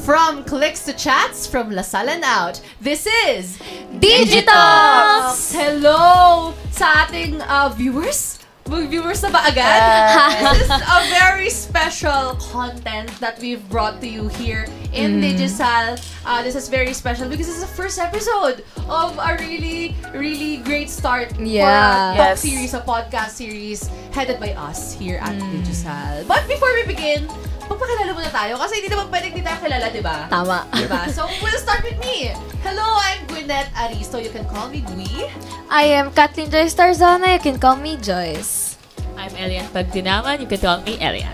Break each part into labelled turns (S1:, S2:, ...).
S1: From clicks to chats, from Lasal and out, this is
S2: Digitalks!
S1: Hello sa ating viewers. Viewers na ba agad? This is a very special content that we've brought to you here in Digisal. This is very special because this is the first episode of a really, really great start for a talk series, a podcast series headed by us here at Digisal. But before we begin, magpakilala muna tayo kasi hindi naman pwedeng hindi tayo kilala, di ba?
S2: Tama.
S1: Diba? So, we'll start with me. Hello, I'm Gwyneth Aristo. You can call me Gwi.
S2: I am Kathleen Joyce Tarzana. You can call me Joyce.
S3: I'm Elian Pagdinaman. You can call me Elian.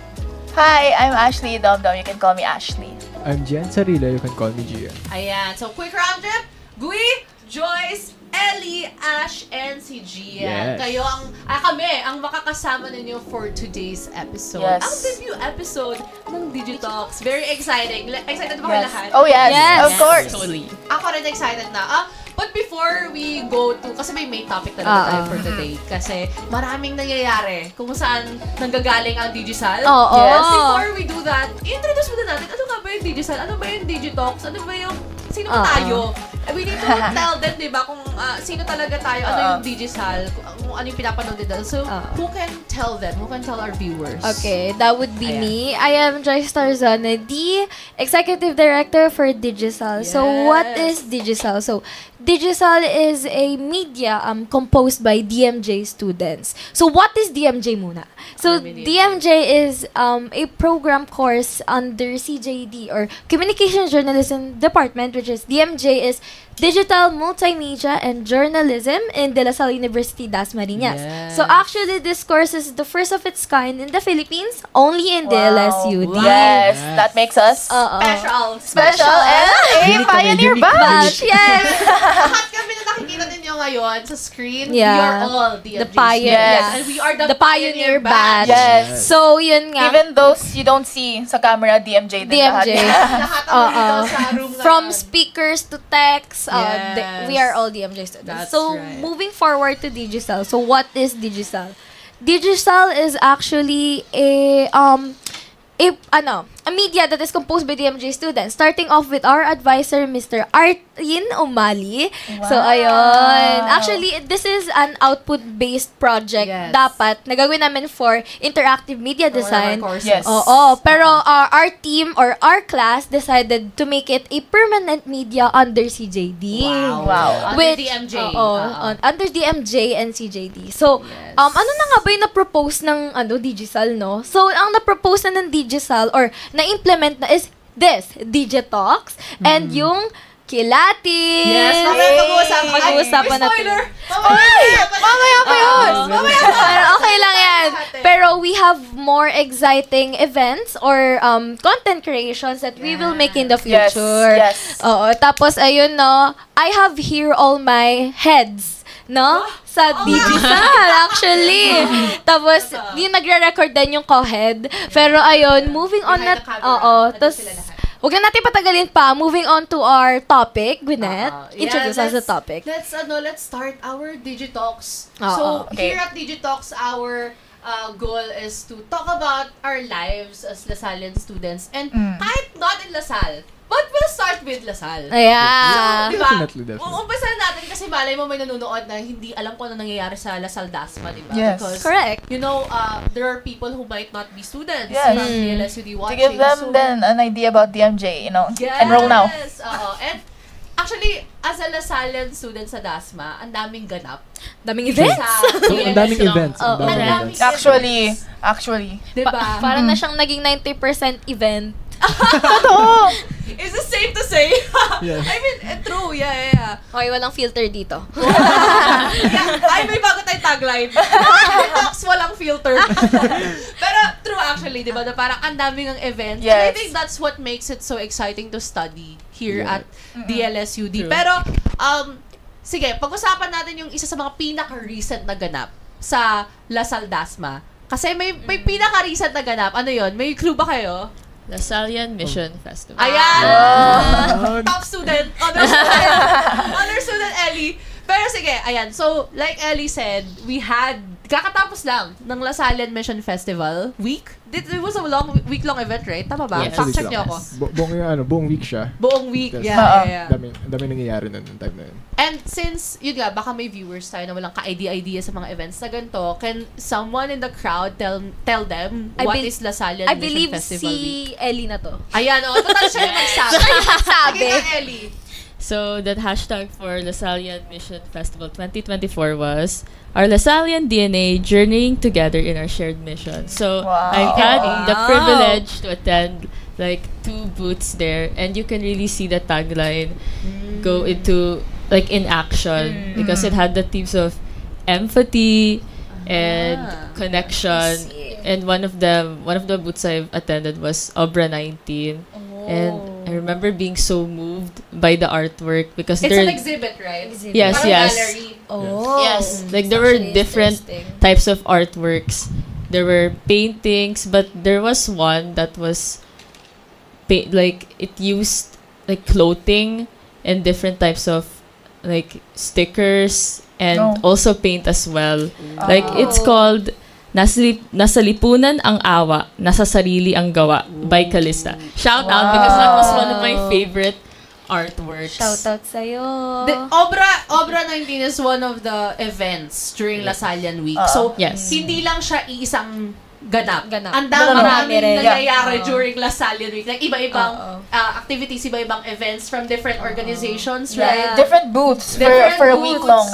S4: Hi, I'm Ashley Domdom. You can call me Ashley.
S5: I'm Gian Sarila. You can call me Gian.
S1: Ayan. So, quick round trip. Gwi, Joyce, Ellie, Ash, and si Gian.
S5: Yes.
S1: Kayo kami ang makakasama ninyo for today's episode.
S4: Yes.
S1: Ang debut episode ng Digitalks. Very exciting. Excited ba kayo lahat?
S4: Oh, yes.
S2: Yes.
S4: Of course.
S3: Totally.
S1: Ako rin excited na. But before we go to, kasi may main topic talaga tayo for today. Kasi maraming nangyayari kung saan nanggagaling ang Digisal.
S4: Yes.
S1: Before we do that, introduce muna natin, ano nga ba yung Digisal? Ano ba yung Digitalks? Ano ba yung, sino ba tayo? We need to tell them, di ba, kung sino talaga tayo, ano yung Digisal, kung ano yung pinapanood nila. So, who can tell them? Who can tell our viewers?
S2: Okay, that would be me. I am Joyce Tarzana, the Executive Director for Digisal. So, what is Digisal? So, Digisal is a media composed by DMJ students. So, what is DMJ muna? So, DMJ is a program course under CJD or Communication Journalism Department, which is DMJ is Digital Multimedia and Journalism in De La Salle University, Dasmariñas.
S1: Yes.
S2: So, actually, this course is the first of its kind in the Philippines, only in DLSUD.
S4: Yes, that makes us
S1: Special
S4: and a pioneer batch.
S2: Yes!
S1: Lahat kami na nakikita ninyo ngayon sa screen, we
S2: Yeah.
S1: are all
S2: The
S1: DMJs.
S2: pioneer.
S4: Yes.
S1: And we are the
S2: Pioneer batch.
S4: Yes.
S2: So, yun nga.
S4: Even those you don't see sa camera, DMJ din lahat.
S2: DMJ.
S1: Lahat ang dito sa room
S2: From
S1: ngayon.
S2: speakers to text,
S1: Yes.
S2: we are all DMJ students.
S1: That's
S2: So,
S1: right.
S2: moving forward to Digisal. So, what is Digisal? Digisal is actually a media that is composed by DMJ students. Starting off with our advisor, Mr. Artin Umali. So, ayun. Actually, this is an output-based project.
S1: Yes.
S2: Dapat, nagagawin namin for interactive media design.
S4: Yes.
S2: Oo. Pero our team or our class decided to make it a permanent media under CJD.
S4: Wow.
S1: Under DMJ.
S2: Under DMJ and CJD. So, ano na nga ba yung na-propose ng Digisal, no? So, ang na-propose na ng Digisal or na-implement na is this, Digitalks, and yung Kilati.
S1: Yes,
S2: Mag-uusapan natin.
S1: Spoiler!
S4: Mamaya pa yun!
S2: Pero okay lang yan. Pero we have more exciting events or content creations that we will make in the
S4: Yes,
S2: future.
S4: yes.
S2: Oo. Tapos, ayun, no, I have here all my heads, no? Sa Digisal, actually. Tapos, yung nagre-record din yung co-head. Pero, ayun, moving on na, tapos, huwag na natin patagalin pa. Moving on to our topic, Gwyneth. Introduce us the topic.
S1: Let's start our Digitalks.
S2: Oo.
S1: So,
S4: Okay.
S1: here at Digitalks, our goal is to talk about our lives as Lasallian students. And kahit not in Lasal, but we'll start with Lasal.
S2: Ayan.
S1: So, di ba?
S5: Definitely.
S1: Umpisa natin kasi malay mo may nanonood na hindi alam kung ano nangyayari sa Lasal Dasma, di ba?
S4: Yes.
S1: Because,
S2: Correct.
S1: you know, there are people who might not be students
S4: Yes.
S1: from the LSUD
S4: To
S1: watching.
S4: give them
S1: so,
S4: then an idea about DMJ,
S1: yes,
S4: enroll now.
S1: And actually, as a Lasallian student sa Dasma, ang daming ganap.
S2: Daming events.
S5: Ang daming events. Ang daming
S1: Ang
S5: events.
S4: Actually.
S1: Diba?
S2: Parang na siyang naging 90% event.
S4: Totoo!
S1: Is it safe to say?
S5: Yes.
S1: I mean, true. Yeah.
S2: Okay, walang filter dito.
S1: Ay, may bago tayong tagline. Talks walang filter. Pero true actually, di ba? Na parang ang daming ng events. And I
S4: Yes.
S1: think that's what makes it so exciting to study here
S5: Yeah.
S1: at DLSUD.
S5: True.
S1: Pero, sige, pag-usapan natin yung isa sa mga pinaka-recent na ganap sa Lasal Dasma. Kasi may pinaka-recent na ganap. Ano yon? May clue ba kayo?
S3: Lasallian Mission Festival.
S1: Ayan!
S5: Oh.
S1: Top student! Honor student! Honor student Ellie! Pero sige, ayan. So, like Ellie said, kakatapos lang ng Lasallian Mission Festival week, it was a week-long event, right? Tama ba?
S3: Yes.
S1: Fact check niyo ako.
S5: Buong week siya.
S1: Buong week.
S5: Yes.
S1: Yeah.
S5: Dami nangyayari nun time na yun.
S1: And since, yun nga, baka may viewers tayo na walang ka-idea sa mga events na ganito, can someone in the crowd tell them what is Lasallian
S2: I
S1: Mission
S2: believe
S1: Festival Week?
S2: si Ellie na to.
S1: Ayan, total siya yung nagsabi.
S2: Sabi.
S1: Sige ka, Ellie.
S3: So, that hashtag for Lasallian Mission Festival 2024 was our Lasallian DNA journeying together in our shared mission. So,
S4: Wow.
S3: I've had the privilege to attend like 2 booths there, and you can really see the tagline go into like in action because it had the themes of empathy and connection. And one of the booths I've attended was Obra 19. And I remember being so moved by the artwork because
S1: It's
S3: there
S1: an exhibit, right?
S3: Yes,
S1: Parang
S3: yes.
S1: gallery.
S2: Oh.
S3: Yes, like there were different types of artworks. There were paintings, but there was one that was like it used like clothing and different types of like stickers and also paint as well. Like it's called Nasa lipunan ang awa, nasa sarili ang gawa by Calista. Shout out because that was one of my favorite artworks.
S2: Shout out sa'yo.
S1: The Obra 19 is one of the events during Lasallian Week. So,
S3: Yes.
S1: hindi lang siya iisang ganap.
S2: Ganap.
S1: Maraming
S2: rin.
S1: nangyayari during Lasallian Week. Like, iba-ibang activities, iba-ibang events from different organizations, right?
S4: Different booths
S1: Different
S4: for a week long.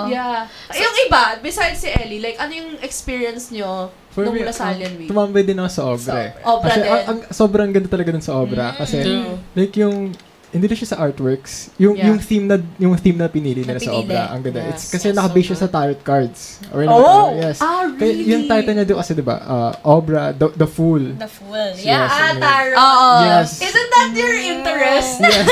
S1: Yeah. Yung iba, besides si Ellie, like, ano yung experience nyo nung Lasallian Week?
S5: Tumambay din ako sa Obra eh.
S1: Obra
S5: Kasi
S1: din.
S5: sobrang ganda talaga dun sa Obra. Kasi, like yung, hindi na siya sa artworks. Yung theme na pinili nila sa Obra. Ang ganda. It's kasi naka-base siya sa tarot cards. Yes.
S1: Really?
S5: Kaya yung title niya doon kasi, diba, Obra, the Fool.
S2: The Fool.
S5: Yeah.
S1: Tarot.
S5: Yes.
S1: Isn't that your interest?
S5: Yes.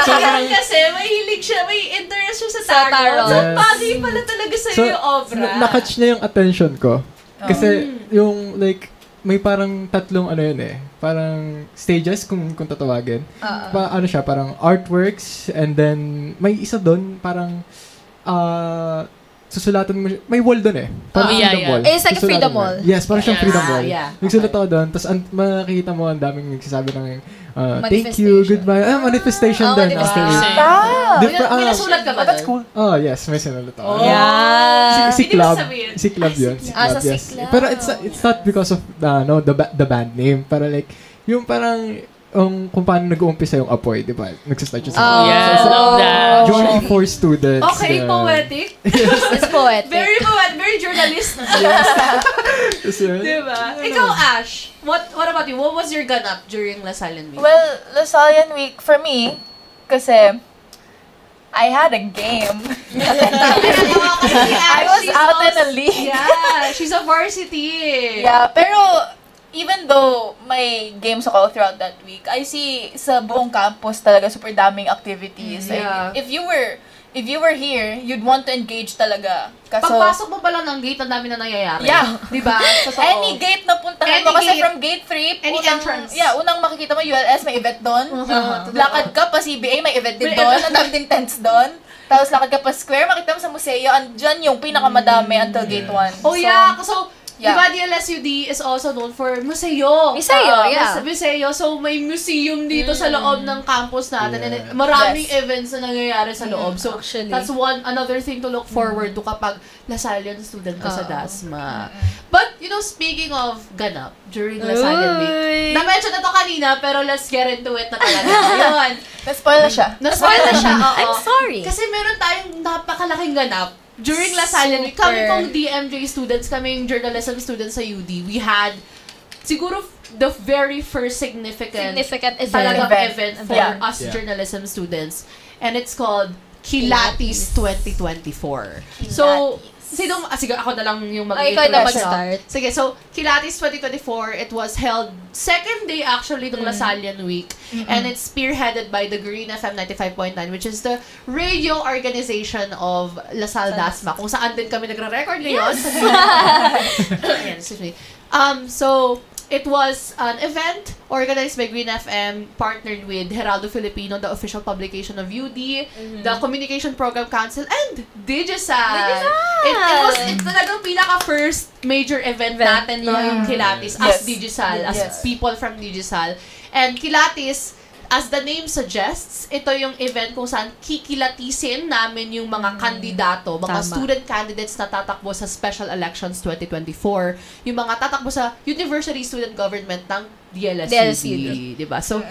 S1: Kaya kasi, mahilig siya, may interest siya sa tarot. So,
S5: Yes.
S1: bagay pala talaga sa'yo yung Obra.
S5: Na-catch niya yung attention ko. Kasi, yung, like, may parang tatlong ano yun eh. Parang stages kung tatawagin. Ano siya, parang artworks and then may isa doon parang susulatan mo siya. May wall doon eh. Parang freedom wall.
S2: It's like a
S5: Susulatan
S2: freedom
S5: mo.
S2: wall.
S5: Yes, parang siyang freedom wall.
S1: Yeah.
S5: Nagsulat ako doon, tapos makikita mo ang daming nagsasabi ng thank you, goodbye. Manifestation din.
S3: manifestation.
S1: May nasulat ka ba
S4: That's
S1: doon?
S4: cool.
S5: Oh, yes, may sinulat ako.
S2: Yeah.
S5: Si
S1: Hindi mo
S5: Club.
S1: sabihin.
S5: Si Club yun. Si Club,
S2: si
S5: yes.
S2: Club.
S5: Pero it's not because of the band name. Para like, yung parang, kung paano nag-uumpisa yung apoy, di ba? Nagsistart siya sa
S3: Yes, love that.
S5: Journey for students.
S1: Okay,
S5: yeah.
S1: poetic.
S2: It's poetic.
S1: Very poetic, very journalist.
S5: Tapos yun.
S1: Diba? Ikaw, Ash, what about you? What was your ganap during Lasallian Week?
S4: Well, Lasallian Week, for me, kasi I had a game. I was out in a league.
S1: Yeah, she's a varsity.
S4: Yeah, pero even though may games ako throughout that week, I see sa buong campus talaga super daming activities.
S1: Yeah.
S4: Like, if you were here, you'd want to engage talaga. Kaso,
S1: Pagpasok mo pa lang ng gate, ang dami na nangyayari.
S4: Yeah.
S1: Diba? Totoo.
S4: any gate na puntahan mo,
S1: Any
S4: kasi
S1: gate.
S4: from gate 3,
S1: Any entrance.
S4: Yeah, unang makikita mo, ULS, may event doon. Lakad ka pa, CBA, may event din doon. Ang dami ding tents doon. Tapos lakad ka pa square, makita mo sa museo, andyan yung pinakamadami until gate 1.
S1: Oh yeah, so
S4: Yeah.
S1: diba DLSUD is also known for museo.
S2: Museo, yeah.
S1: Museo. So may museum dito sa loob ng campus natin and maraming events na nangyayari sa loob. So
S2: Actually.
S1: that's another thing to look forward to kapag Lasallian student ka sa DASMA. But speaking of ganap during Lasallian Week, na-mention na to kanina pero let's get into it na talaga. Ayun.
S4: Na-spoil na siya.
S1: Na-spoil na siya. Oo.
S2: I'm sorry.
S1: Kasi meron tayong napakalaking ganap during Lasallian Week. Kami pong DMJ students, kaming journalism students sa UD, we had siguro the very first significant talagang event for us journalism students. And it's called Kilatis 2024. So, sige, ako na lang yung
S2: Ikaw na
S1: mag-introduce.
S2: mag-start.
S1: Sige, so, Kilatis 2024, it was held second day actually ng Lasallian Week. And it's spearheaded by the Green FM 95.9, which is the radio organization of Lasal DASMA, kung saan din kami nagre-record ngayon. Ayan, excuse me. So, it was an event organized by Green FM, partnered with Heraldo Filipino, the official publication of UD, the Communication Program Council, and Digisal. It talagang pinaka-first major event natin, no, yung Kilatis, as Digisal, as people from Digisal. And Kilatis, as the name suggests, ito yung event kung saan kikilatisin namin yung mga kandidato, mga student candidates na tatakbo sa Special Elections 2024, yung mga tatakbo sa University Student Government ng DLSUD, diba? So,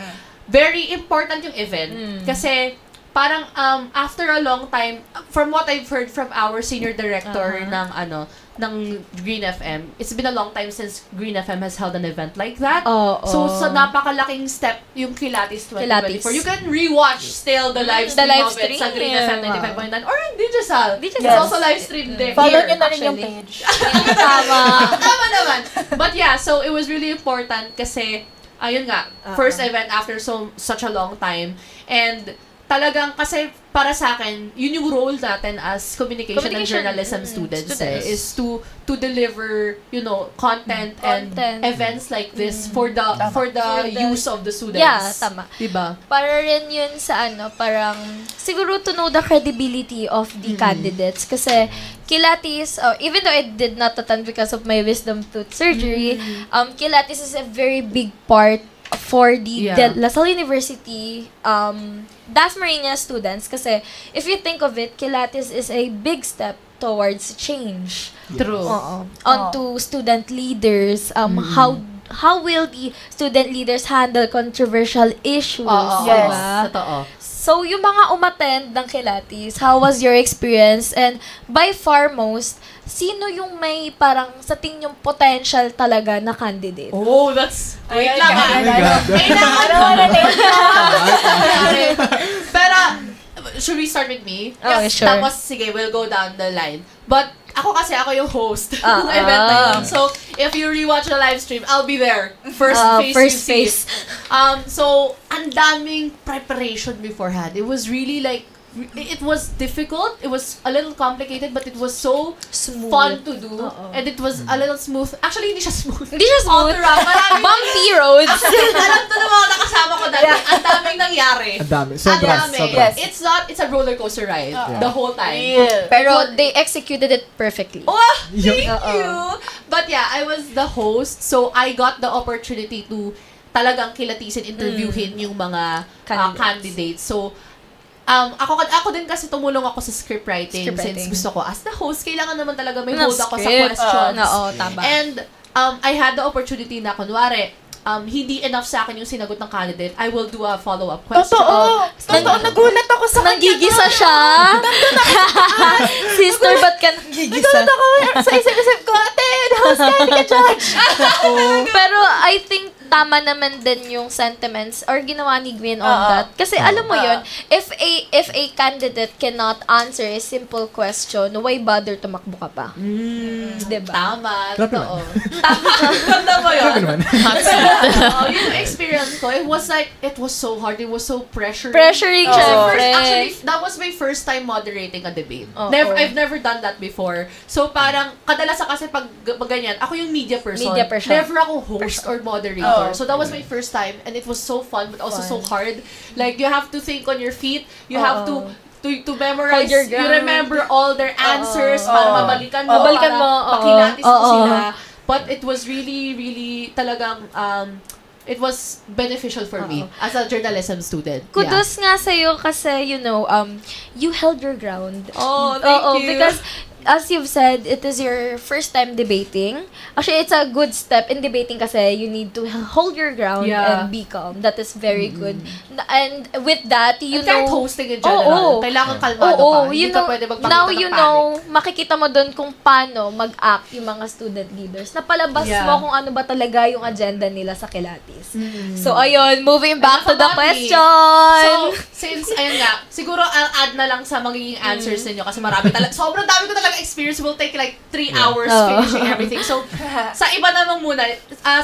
S1: very important yung event kasi parang after a long time, from what I've heard from our senior director ng Green FM, it's been a long time since Green FM has held an event like that. So napakalaking step yung Kilatis 2024. You can rewatch still the live stream of it sa Green FM 95.9 or in Digisal. It's also live stream there.
S4: Follow nyo na rin yung page.
S1: Tama naman. But yeah, so it was really important kasi, ayun nga, first event after such a long time. And talagang kasi para sa akin, yun yung role natin as communication and journalism students is to deliver, you know, content and events like this for the use of the students.
S2: Yeah, tama.
S1: Diba?
S2: Para rin yun sa parang siguro to know the credibility of the candidates kasi Kilatis, even though I did not attend because of my wisdom tooth surgery, Kilatis is a very big part for the La Salle University Dasmariñas students kasi if you think of it, Kilatis is a big step towards change.
S1: True.
S2: Onto student leaders, how will the student leaders handle controversial issues?
S1: Yes. Totoo.
S2: So, yung mga umattend ng Kilatis, how was your experience? And by far most, sino yung may parang sa tingin yung potential talaga na candidate?
S1: Oh, that's... Wait lang. Pero, should we start with me?
S2: Okay, sure.
S1: Tapos, sige, we'll go down the line. But, ako yung host ng event na yun. So, if you rewatch the live stream, I'll be there. First face. So, ang daming preparation beforehand. It was really like, it was difficult. It was a little complicated, but it was so
S2: smooth.
S1: Fun to do. And it was a little smooth. Actually, hindi siya smooth.
S2: All around. Bumpy roads.
S1: Alam to ng mga nakasama ko dati. Ang daming nangyari.
S5: Ang dami. Sobra.
S1: Yes. It's a roller coaster ride the whole time.
S2: Pero they executed it perfectly.
S1: Oh, thank you. But yeah, I was the host, so I got the opportunity to talagang kilatisin, interviewin yung mga candidates. So, ako din kasi tumulong ako sa script writing since gusto ko. As the host, kailangan naman talaga may hold ako sa questions.
S2: Tama.
S1: And I had the opportunity na, kunwari, hindi enough sa akin yung sinagot ng candidate, I will do a follow-up question.
S4: Totoo, nagulat ako sa kanya.
S2: Nanggigisa siya. Sister, ba't ka nanggigisa?
S4: Nagulat ako sa isip ko, ate, host ka, hindi ka judge.
S2: Pero I think tama naman din yung sentiments or ginawa ni Gwen on that. Kasi alam mo yun, if a candidate cannot answer a simple question, why bother tumakbo ka pa? Diba?
S1: Tama.
S5: Totoo.
S1: Tama mo yun.
S2: Yung
S1: experience ko, it was so hard. It was so pressuring.
S2: Actually,
S1: that was my first time moderating a debate. I've never done that before. So parang, kadalasan kasi pag ganyan, ako yung media person. Never ako host or moderator. So that was my first time, and it was so fun, but also so hard. Like, you have to think on your feet. You have to memorize. You remember all their answers para mabalikan mo. Pakilatis mo sila. But it was really, really talagang it was beneficial for me as a journalism student.
S2: Kudos nga sa'yo kasi, you held your ground.
S1: Oh, thank you.
S2: Because, as you've said, it is your first time debating. Actually, it's a good step in debating kasi you need to hold your ground and be calm. That is very good. And with that,
S1: kahit hosting in general, kailangan kalmado ka. Hindi ka pwede magpakita
S2: now
S1: ng
S2: you
S1: panic.
S2: know, makikita mo doon kung paano mag-act yung mga student leaders. Napalabas mo kung ano ba talaga yung agenda nila sa Kilatis. So, ayun, moving back to the question.
S1: So, since, ayun nga, siguro I'll add na lang sa magiging answers ninyo kasi marami talaga, sobrang dami ko talaga experience. Will take like 3 hours finishing everything. So, sa iba naman muna,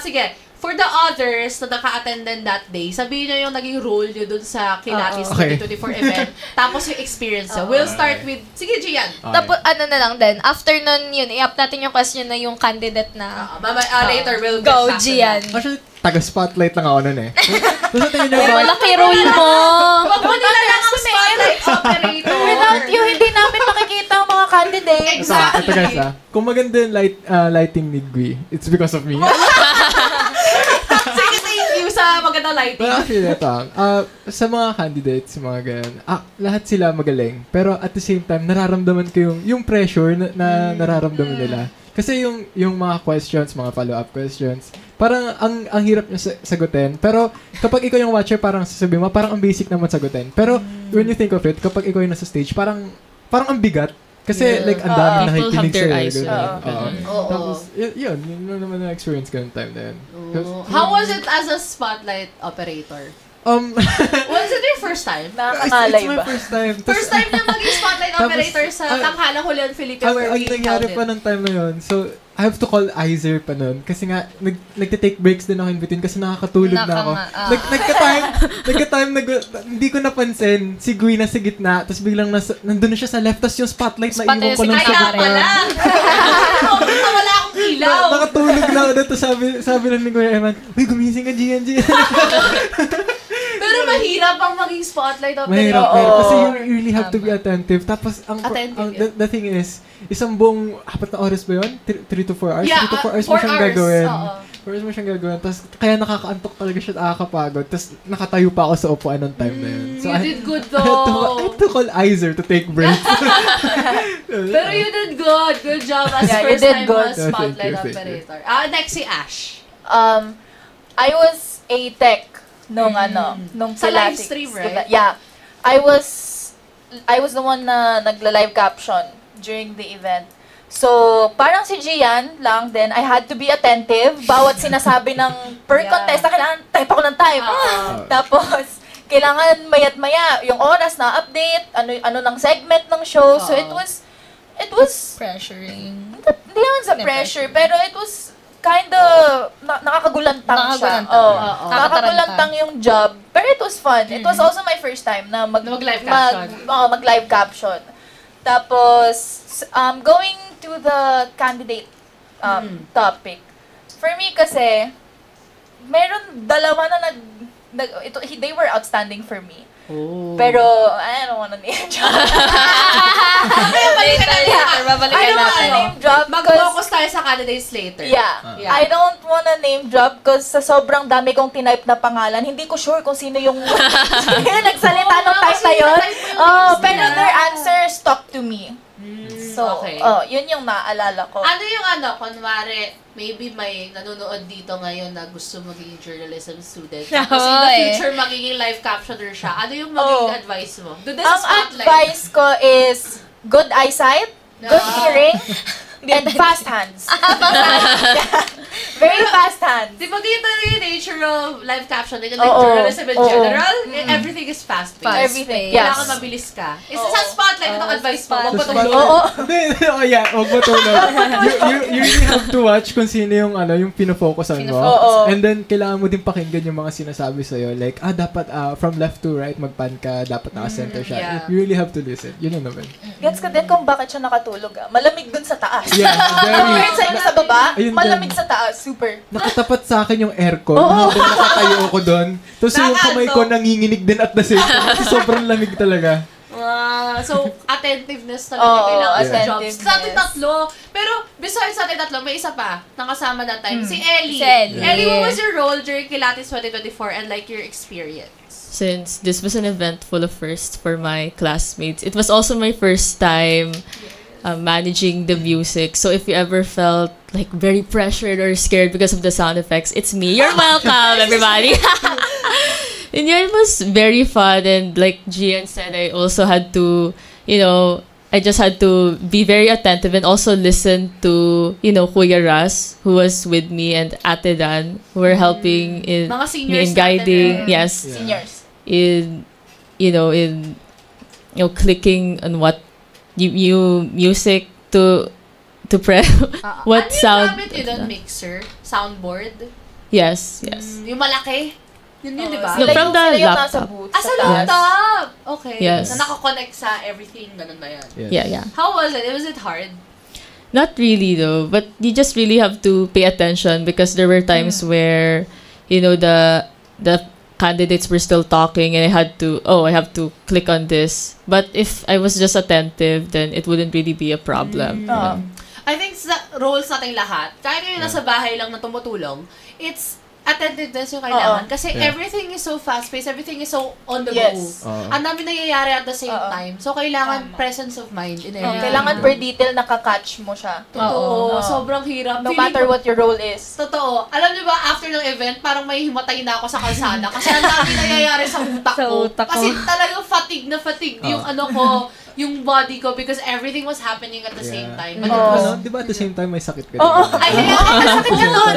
S1: sige, for the others na naka-attend din that day, sabihin nyo yung naging role nyo dun sa Kilatis
S5: Okay.
S1: 2024 event. Tapos yung experience nyo. We'll start with, sige, Gian.
S2: Tapos, ano na lang din, after nun yun, i-up natin yung question na yung candidate na.
S1: Later, we'll
S2: Go,
S1: get back to
S2: Gian.
S1: that.
S5: Actually, taga-spotlight lang ako nun eh. Tapos tingin nyo ba?
S2: Malaki role mo.
S1: Wag mo nila lang ang spotlight operator.
S4: Without you, hindi namin makikita ang mga candidates.
S5: Ito guys kung maganda yung lighting ni Gui, it's because of me.
S1: Sige, thank you sa magandang lighting.
S5: But actually, ito sa mga candidates, mga ganyan, lahat sila magaling. Pero at the same time, nararamdaman ko yung pressure na nararamdaman nila. Kasi yung mga questions, mga follow-up questions, parang ang hirap niya sagutin. Pero kapag ikaw yung watcher, parang sasabihin mo, parang ang basic naman sagutin. Pero when you think of it, kapag ikaw yung nasa stage, parang ang bigat. Kasi like ang dami na
S3: People have
S5: nakikinig
S3: their
S5: sa'yo.
S3: eyes.
S5: Tapos, yun naman na experience ko yung time na yun.
S1: How was it as a spotlight operator? Was it your first time?
S4: Nakakalay
S5: It's my
S4: ba?
S5: first time.
S1: First time na maging spotlight
S5: Tapos,
S1: operator sa Tanghalang Hulihan Felipe where
S5: Ang
S1: we
S5: nangyari
S1: held
S5: pa
S1: it.
S5: ng time na yun, so, I have to call Izer pa nun. Kasi nga, nagte-take breaks din ako in between kasi nakakatulog na ako. Nagka-time, hindi ko napansin, si Gui na sa gitna, tapos biglang nandun na siya sa left, tapos yung spotlight na iwan ko lang sa
S1: Kaya
S5: gitna.
S1: pala! Wala akong ilaw!
S5: Nakatulog na ako doon, tapos sabi lang ni Kuya Eman, uy, gumising ka, Gian.
S1: Pero mahirap ang maging spotlight operator.
S5: Mahirap. Kasi you really have to be attentive. Tapos, the thing is, isang buong, 4 na oras ba yun? 3 to 4 hours?
S1: Yeah,
S5: 3 to 4 hours
S1: 4
S5: mo siyang
S1: hours.
S5: gagawin. 4
S1: Oo.
S5: hours mo siyang gagawin. Tapos, kaya nakakaantok talaga siya, nakakapagod. Tapos, nakatayo pa ako sa upuan ng time na yun.
S1: You did good
S5: I
S1: though.
S5: had to call Izer to take breaks.
S1: Pero you did good. Good job as
S4: Yeah, you
S1: first
S4: did
S1: time
S4: good.
S1: as spotlight
S5: Thank you.
S1: operator. Next si Ash.
S4: I was a tech nung nung
S1: Sa live
S4: Pilates.
S1: stream, right?
S4: Yeah. I was the one na nagla-live caption during the event. So, parang si Gian lang, then I had to be attentive. Bawat sinasabi ng per contest, kailangan type ako ng type. Tapos, kailangan mayat-maya yung oras na update, ano ng segment ng show. So, it was
S2: Pressuring.
S4: hindi naman sa pressure, pero it was kind of nakakagulantang siya. Nakakagulantang yung job, pero it was fun. It was also my first time na
S1: mag-live caption.
S4: Mag-live caption. Tapos, going to the candidate topic. For me kasi, meron dalawa na they were outstanding for me.
S3: Oh.
S4: Pero, I don't wanna name drop.
S2: Babalikan natin.
S4: Name drop
S1: Mag-focus tayo sa candidates later.
S4: Yeah. I don't wanna name drop because sa sobrang dami kong tinype na pangalan, hindi ko sure kung sino yung nagsalita ng type na yun. Pero their answers talk to me. So,
S1: okay.
S4: Yun yung naaalala ko.
S1: Ano yung kunwari, maybe may nanonood dito ngayon na gusto magiging journalism student. Tapos in the future, magiging live captioner siya. Ano yung magiging advice mo? Doon din sa
S4: Ang
S1: spotlight.
S4: advice ko is good eyesight, good hearing, and fast hands. Very fast hands.
S1: Di ba ganito yung nature of live captioning? Like journalism in general, everything is fast-paced.
S4: Everything.
S1: Kailangan
S4: Yes.
S1: mabilis ka. Sa spotlight, anong advice mo? Huwag mo
S5: Sa
S1: tulog.
S5: Hindi, huwag mo tulog. You really have to watch kung sino yung pino-focusan mo. And then, kailangan mo din pakinggan yung mga sinasabi sa'yo. Like, dapat from left to right, magpan ka, dapat naka-center siya.
S1: Yeah.
S5: You really have to listen. Yun naman.
S4: Gets ka din kung bakit siya nakatulog. Malamig dun sa taas.
S5: Yeah, very.
S4: Compared sa inyo sa baba,
S5: Ayun
S4: malamig
S5: din.
S4: sa taas. Super.
S5: Nakatapat sa akin yung aircon. Habang nakatayo ako doon. Tapos yung kamay ko nanginginig din at the same time. Kasi sobrang lamig talaga.
S1: So, attentiveness talaga kailangan sa jobs.
S4: attentiveness.
S1: Sa ating tatlo. Pero, besides sa ating tatlo, may isa pa. Nakasama that time. Si Ellie.
S2: Si Ellie.
S1: Ellie, what was your role during Kilatis 2024 and like your experience?
S3: Since this was an event full of firsts for my classmates, it was also my first time managing the music. So if you ever felt like very pressured or scared because of the sound effects, it's me. You're welcome, everybody. And yeah, it was very fun. And like Gian said, I also had to, I just had to be very attentive and also listen to, Kuya Ras, who was with me, and Ate Dan, who were helping in
S1: Mga
S3: me
S1: seniors
S3: in guiding.
S1: natin.
S3: Yes.
S5: Yeah.
S4: Seniors.
S3: In clicking on what you music to press what
S1: Ano
S3: sound
S1: yung gamit yun? Mixer? Soundboard?
S3: Yes.
S1: Yung malaki? Yun, di ba?
S3: No, from the
S4: sila yung
S3: laptop.
S4: nasa booth.
S1: Sa laptop! Okay.
S3: Yes.
S1: Na nakakonect sa everything, ganun ba yan?
S5: Yes.
S3: Yeah.
S1: How was it? Was it hard?
S3: Not really though, but you just really have to pay attention because there were times where, the candidates were still talking and I have to click on this. But if I was just attentive, then it wouldn't really be a problem.
S1: I think sa roles nating lahat, kahit yung nasa bahay lang na tumutulong, it's attentiveness yung kailangan. Kasi everything is so fast-paced, everything is so on the go. Ang dami nangyayari at the same time. So, kailangan presence of mind in everything.
S4: Kailangan per detail nakaka-catch mo siya.
S1: Totoo. Sobrang hirap.
S4: No matter what your role is.
S1: Totoo. Alam niyo ba, after ng event, parang may himatay na ako sa kalsada kasi ang dami nangyayari sa utak ko. Kasi talagang fatigue yung yung body ko because everything was happening at the same time. But it was...
S5: Di ba at the same time may sakit ka?
S1: Ay, may sakit ka nun.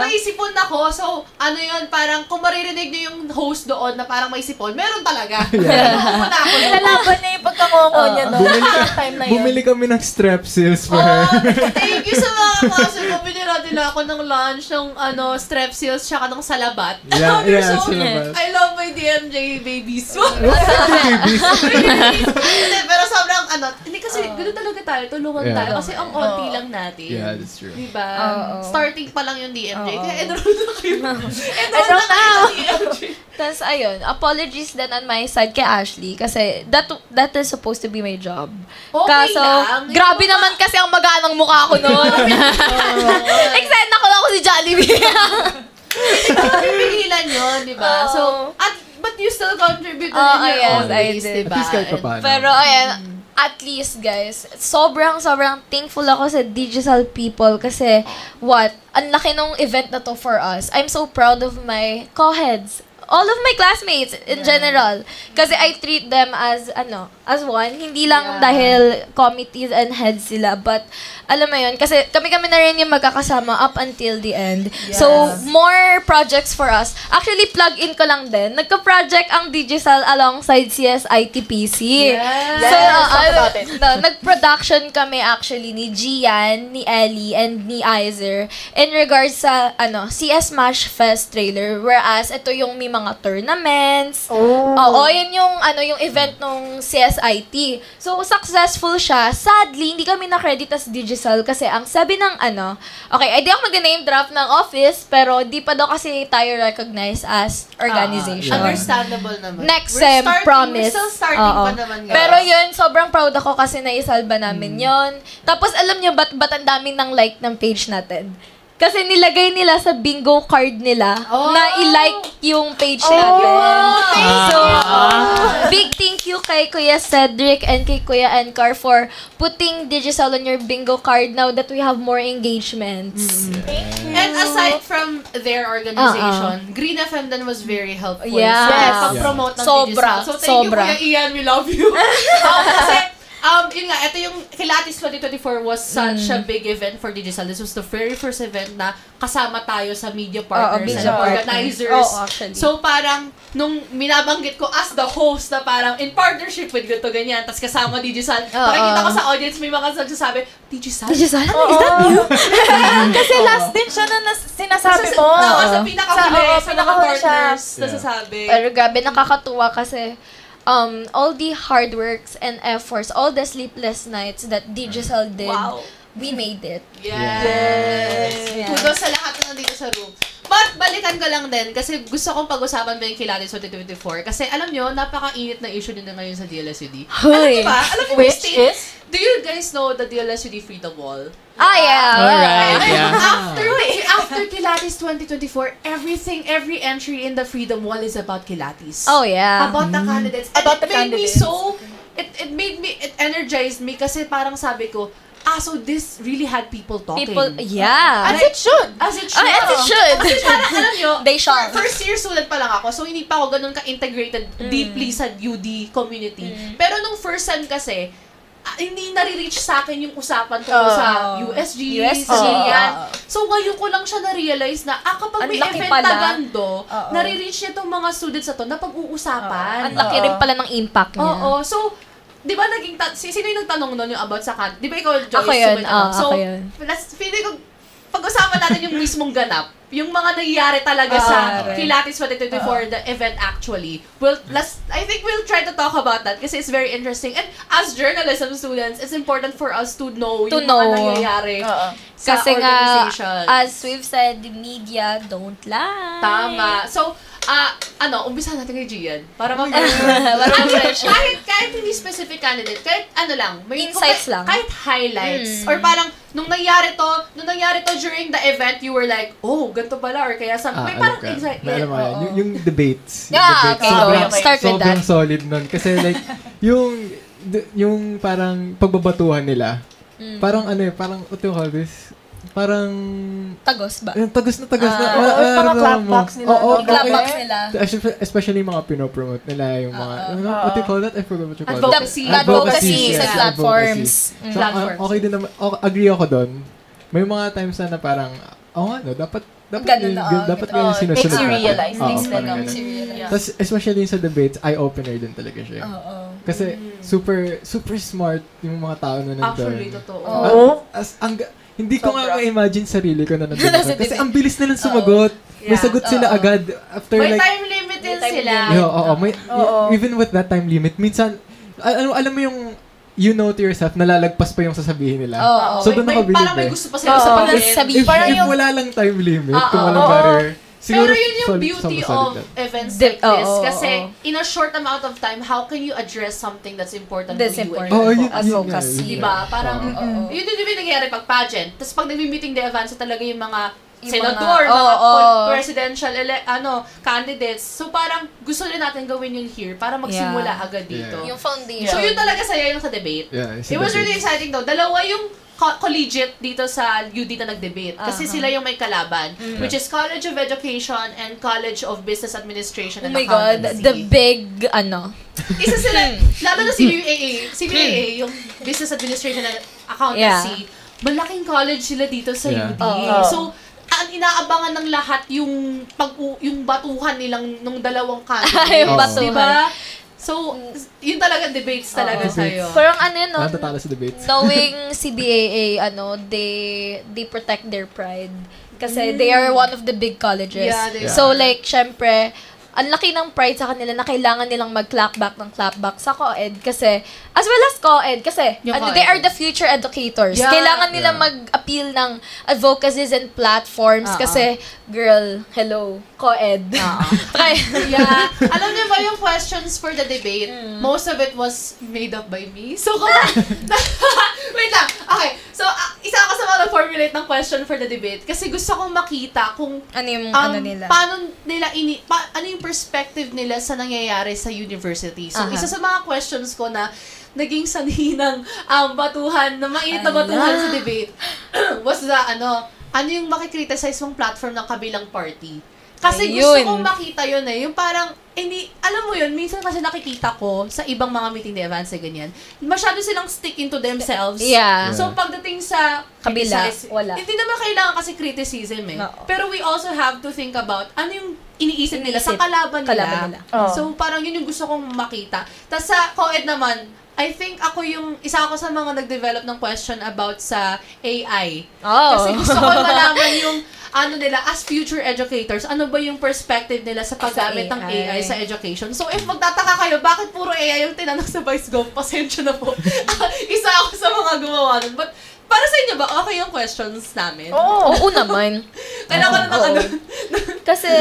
S1: May isipon ako. So, yun, parang kung maririnig niyo yung host doon na parang may isipon, meron talaga. Pupunta ako.
S4: Nilalaban niya yung pagkakongo niya noon. Time na yun.
S5: Bumili kami ng strepsils for her.
S1: Thank you sa mga kasi bumili nila ako ng lunch, ng strepsils, tsaka ng salabat.
S5: Yeah,
S1: salabat. I love my DMJ babies.
S5: Babies.
S1: Hindi, pero sobrang hindi kasi ganoon talaga tayo, tulungan tayo kasi ang onti lang natin.
S5: Yeah, that's true.
S1: Diba? Starting pa lang yung DMJ, kaya enroll na kayo. Enroll na kayo DMJ.
S2: Tapos, ayun, apologies then on my side kay Ashley kasi that is supposed to be my job.
S1: Okay
S2: Kaso,
S1: lang.
S2: grabe naman kasi ang maganang mukha ko noon. Excited na ako si Jollibee.
S1: Pipigilan yun, diba? So, but you still contributed in your own ways, diba?
S5: At least kahit pa paano.
S2: Pero, ayan, at least, guys, sobrang thankful ako sa digital people kasi, ang laki nung event na to for us. I'm so proud of my co-heads. All of my classmates in general. Kasi I treat them as one. Hindi lang dahil committees and heads sila. But, alam mo yun, kasi kami na rin yung magkakasama up until the end. Yes. So, more projects for us. Actually, plug-in ko lang din. Nagka-project ang Digisal alongside CSITPC.
S1: Yes.
S2: So, nag-production kami actually ni Gian, ni Ellie, and ni Izer in regards sa CS Smash Fest trailer. Whereas, ito yung may mga tournaments. Yun yung yung event nung CSIT. So successful siya. Sadly, hindi kami na-credit as Digisal kasi ang sabi ng hindi ako mag-name drop ng office pero di pa daw kasi tayo recognized as organization.
S1: Understandable naman.
S2: Next sem, promise.
S1: We're still starting pa naman, guys.
S2: Pero yun, sobrang proud ako kasi naisalba namin yun. Tapos alam nyo ba't ang daming ng like ng page natin? Kasi nilagay nila sa bingo card nila na i-like yung page natin. So, big thank you kay Kuya Cedric and kay Kuya Encar for putting Digisal on your bingo card now that we have more engagements.
S1: And aside from their organization, Green FM then was very helpful.
S2: Yeah.
S1: So, pag-promote ng Digisal. So, thank you, Kuya Ian. We love you. Kasi, yun nga, ito yung Kilatis 2024 was such a big event for Digisal. This was the very first event na kasama tayo sa media partners and organizers. So parang, nung minabanggit ko as the host na parang in partnership with ganito ganyan, tas kasama Digisal, nakikita ko sa audience, may mga nagsasabi, Digisal? Is that you?
S4: Kasi last din siya na sinasabi mo.
S1: Sa pinakahuli, sa mga partners, nasasabi.
S2: Pero grabe, nakakatuwa kasi all the hard works and efforts, all the sleepless nights that Digisal did, we made it.
S1: Yes. Kudos sa lahat na nandito sa room. But, balikan ko lang din, kasi gusto kong pag-usapan ba yung Kilatis 2024. Kasi, alam nyo, napaka-init na issue din na ngayon sa DLSUD. Alam nyo,
S4: which is?
S1: Do you guys know the DLSUD Freedom Wall?
S3: Alright,
S1: After Kilatis 2024, every entry in the Freedom Wall is about Kilatis.
S2: Oh, yeah.
S1: About the candidates. And
S4: About the
S1: It
S4: candidates.
S1: made me, it energized me kasi parang sabi ko, so this really had people talking.
S2: Yeah.
S1: As it should. Kasi parang, alam nyo,
S2: They shall.
S1: first year student pa lang ako, so hindi pa ako ganun ka-integrated deeply sa UD community. Pero nung first time kasi, hindi nare-reach sa akin yung usapan tungkol sa USG, sa Gillian. So, ngayon ko lang siya na-realize na, kapag may event na gando, nare-reach niya itong mga students na to na pag-uusapan.
S2: Ang laki rin pala ng impact niya.
S1: So, di ba sino yung nagtanong nun yung about sa di ba ikaw, Joyce?
S2: Ako yun.
S1: So, feeling ko, pag-usapan natin yung mismong ganap. yung mga nangyayari talaga sa Kilatis 2024, the event actually. I think we'll try to talk about that kasi it's very interesting. And as journalism students, it's important for us to know yung mga nangyayari sa
S2: kasi
S1: organization.
S2: As we've said, the media don't lie.
S1: Tama. So, umpisa natin kay Gian. Para kahit hindi specific candidate, kahit lang, may
S2: insights lang.
S1: Kahit highlights. Or parang, nung nangyari to during the event, you were like, oh, ganito pala, or kaya may parang insight.
S5: Alam mo yan, yung debates.
S2: Start with that.
S5: Sobrang solid nun. Kasi like, yung parang pagbabatuhan nila, parang parang, what do you call this? Parang
S2: tagos ba?
S5: Tagos na.
S4: Parang clapbacks nila.
S2: Clapbacks nila.
S5: Especially mga pinopromote nila yung mga, what do you call that? I forgot what you call
S2: that. Advocacy sa platforms.
S5: So, okay din naman. Agree ako doon. May mga times na parang, dapat ganun sinusunod.
S4: Makes you realize things na
S5: Tapos, especially sa debates, eye-opener din talaga siya. Kasi, super smart yung mga tao na nandun.
S1: Actually, totoo.
S5: Hindi ko nga ma-imagine sarili ko na nandun. Kasi ang bilis nilang sumagot. May sagot sila agad. After
S1: may time limit din sila.
S5: Even with that time limit, minsan, alam mo yung you know to yourself, nalalagpas pa yung sasabihin nila. So, doon nakabilib
S1: parang may gusto pa sila sabihin.
S5: If wala lang time limit, kung walang barrier,
S1: pero yun yung beauty of events like this. Kasi, in a short amount of time, how can you address something that's important to you?
S2: Advocacy.
S1: Diba? Parang, yun din yung nangyayari pag pageant. Tapos pag nag-meeting the events, talaga yung mga senador, mga presidential candidates. So parang gusto rin natin gawin yun here para magsimula agad dito.
S2: Yung foundation.
S1: So yun talaga saya yung sa debate. It was really exciting though. Dalawa yung collegiate dito sa UD na nag-debate. Kasi sila yung may kalaban. Which is College of Education and College of Business Administration and Accountancy.
S2: Oh my God, the big,
S1: Isa sila, lalo na CBAA, yung Business Administration and Accountancy. Malaking college sila dito sa UD. So, ang inaabangan ng lahat yung batuhan nilang nung dalawang candidates. Diba? So, yun talaga debates talaga sa'yo.
S2: Parang
S5: tatalo sa debates.
S2: knowing CBAA, they protect their pride. Kasi they are one of the big colleges. So, like, syempre, ang laki ng pride sa kanila na kailangan nilang mag-clapback sa COED kasi, as well as COED, kasi they are the future educators. Kailangan nila mag-appeal ng advocacies and platforms kasi, girl, hello, COED.
S1: Alam niyo ba yung questions for the debate, most of it was made up by me. So, wait lang. Okay. So, isa ako sa mga nag-formulate ng question for the debate kasi gusto kong makita kung
S2: ano yung nila.
S1: Paano nila ano yung perspective nila sa nangyayari sa university. So, isa sa mga questions ko na naging sanhi ng batuhan, na mainit na batuhan sa debate was ano yung makikriticize mong platform ng kabilang party. Kasi gusto kong makita yun yung parang, alam mo yun, minsan kasi nakikita ko sa ibang mga meeting the events ganyan, masyado silang stick into themselves. So, pagdating sa
S2: kabila, wala.
S1: Hindi naman kailangan kasi criticism Pero we also have to think about ano yung iniisip nila sa kalaban nila. So, parang yun yung gusto kong makita. Tapos sa COED naman, I think isa ako sa mga nag-develop ng question about sa AI. Kasi gusto ko malaman yung nila as future educators, ano ba yung perspective nila sa paggamit ng AI sa education. So, if magtataka kayo, bakit puro AI yung tinanong sa Vice Gov, pasensya na po. Isa ako sa mga gumawa nun. But, para sa inyo ba, okay yung questions namin?
S2: Oo naman.
S1: Kailangan na
S2: Kasi,